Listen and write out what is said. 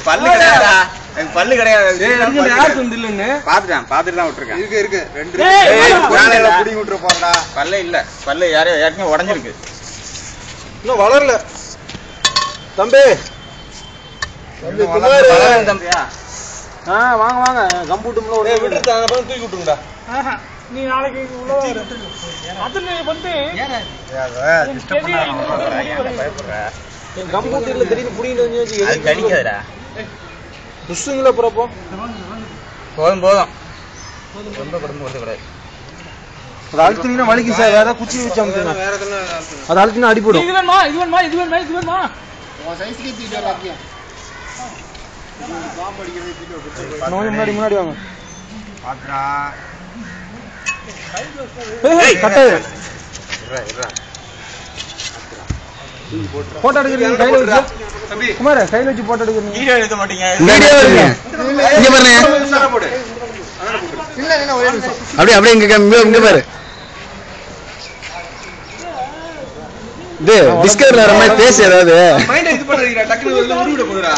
பல்லு கிடையாதா? பல்லு கிடையாது. பாத்துட்டு தான் விட்டுருக்கேன். இருக்கு ரெண்டு விட்டுற போறா. பல்ல இல்ல, பல்லு யாரையும் ஏற்கனவே உடஞ்சிருக்கு. இன்னும் வளரல தம்பி. தம்பியா வாங்க வாங்க கம்ப்யூட்டர்ல தூக்கி விட்டுருங்கடா. நீ நாளைக்கு உள்ள அதுல வந்து கம்ப்யூட்டர்ல திடீர்னு புடிங்கிட்டு வந்து கடிக்காதடா. புஷ்ஷுங்களா புறப்போ போதும் போதும். ரொம்ப குடும்பம் வருது கூடாது. அது அழுத்தினா வலிக்கு சார். வேற குச்சி வச்சு அமுத்துங்க. அது அழுத்தினா அடிபடும். இது வேணுமா இது வேணுமா இது வேணுமா இது வேணுமா உன் சைஸ்க்கு தீட்டு வர அப்படியே பாம்பு அடிக்கிறது தீட்டு வர. முன்னாடி முன்னாடி வாங்க. பாத்துடா. ஏய் கட்டு. போட்டோ எடுக்கிறீங்க கையில வச்சு. தம்பி குமார் கையில வச்சு போட்டோ எடுக்கிறீங்க. வீடியோ எடுக்க மாட்டீங்க. வீடியோ எடுங்க. இங்க பாருங்க. இல்ல இல்ல ஒரே நிமிஷம். அப்படியே இங்க பாரு. இது டிஸ்கவர்ல வர மாதிரி பேச ஏதாவது மைண்ட் இது பண்றீங்க. டக்குனு உருவிட போகுதுடா.